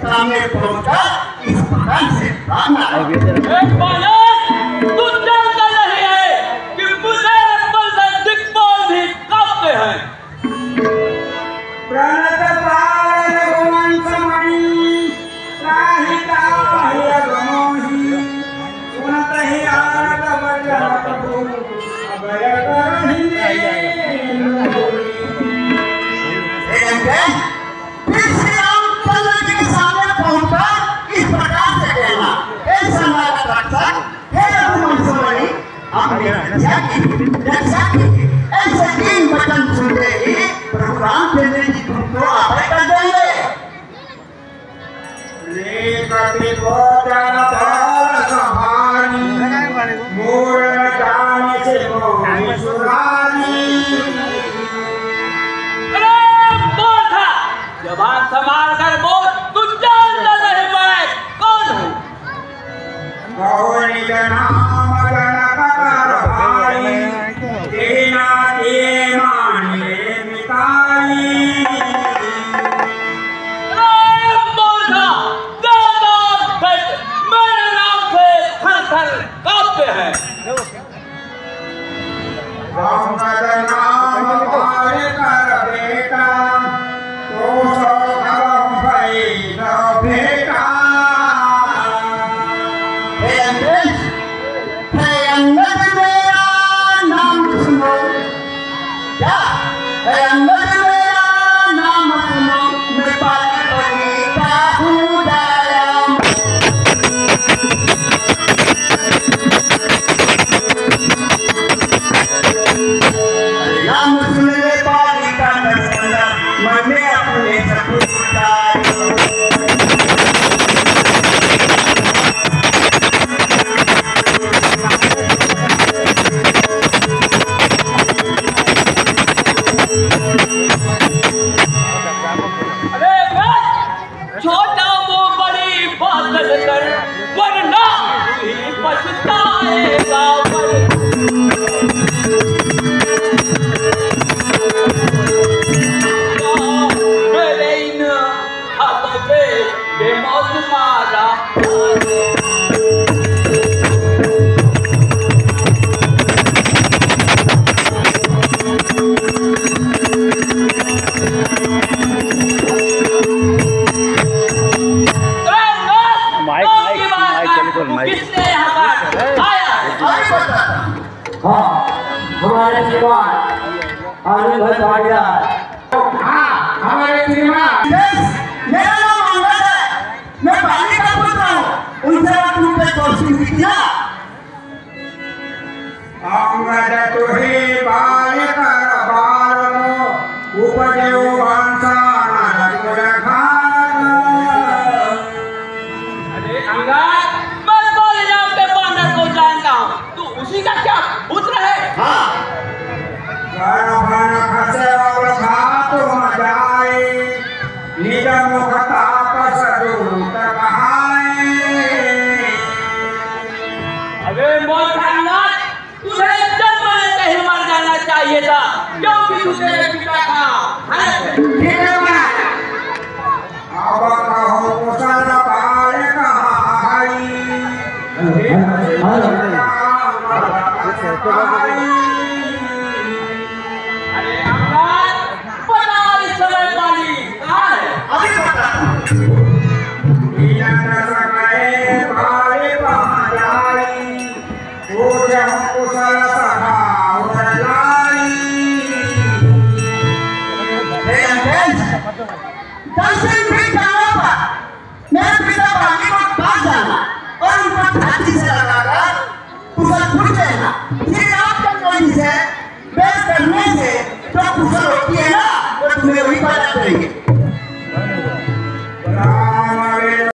सामने पहुंचकर इस प्रकार से प्रार्थना तू जानता नहीं है कि मुझे बल से दिक्पाल भी कांपते हैं। प्रणत पाल गुणसमणि राहिता है गमोहि सुनत ही आनंद बजन प्रभु अभय करहि फिर श्री रामचंद्र जी के सामने पहुंचकर इस प्रकार से कहना, हे सम्राट रक्षक, हे रघुवंशमणि, आपने रक्षा की। ऐसे 3 वचन सुनते ही प्रभु रामचंद्र जी तुमको अभय कर देंगे। लेकति भोजन फल सहानी मूल जानि से मोहि सुरानी। जबान संभाल कर बोल, तू जानता नहीं मैं कौन हूँ। गौरी नाम गणकर भाई तेना ते मानिए मिताई। मेरे नाम से थर-थर कांपते हैं। अंगद नाम भाई कर बेटा तो सौखम भई न भेटा। हे अंगद मेरा नाम सुनो, क्या हे अंगद मेरा नाम सुनो, मैं पाली बनीता हूँ दयाम। नाम सुनने पाली का दर्शन मैंने अपने सपूत छोटा वो बड़ी बात कर, वरना तू ही पछताएगा। मेरे इन हाथों से बेमौत मारा। किसने यहाँ पर आया? हाँ, हमारे श्रीमान आनंद भाई भाटिया। हाँ हमारे श्रीमान मेरा नाम अंगद है, मैं पाली का पुत्र हूँ। उनसे आप तुम पे दोषी हुई थी ना? अंगद तुहे बाल कर बालो उपजो वंशान रघुरखान। अरे अंगद, मैं बोल जाऊँ के बानर को जानता हूँ, तू उसी का क्या पुत्र है? हाँ, गर्भन खसे और खातु मजाए निज मुख तापस दूत कहाए। अबे मोहम्मद, तुझे जन्म लेते ही मर जाना चाहिए था, क्योंकि तू तेरे पिता का है। ठीक है महाराज, अब कहो कुशल पाल कहाई। अरे अंगद, बता इस समय पाली कहाँ है? अभी बताता हूँ। बिना सके भाले पहाड़ाई पूजम कुशल सखा उड़लाई। हे अंग्रेज, 10 दिन भी जाने पर मेरे पिता पाली को पास जाना और उनको छाती से लगाकर कुशल पूछ देना। फिर रामचंद्र जी से बहस करने से जो कुशल होती है ना, वो तुम्हें वही पता करेंगे।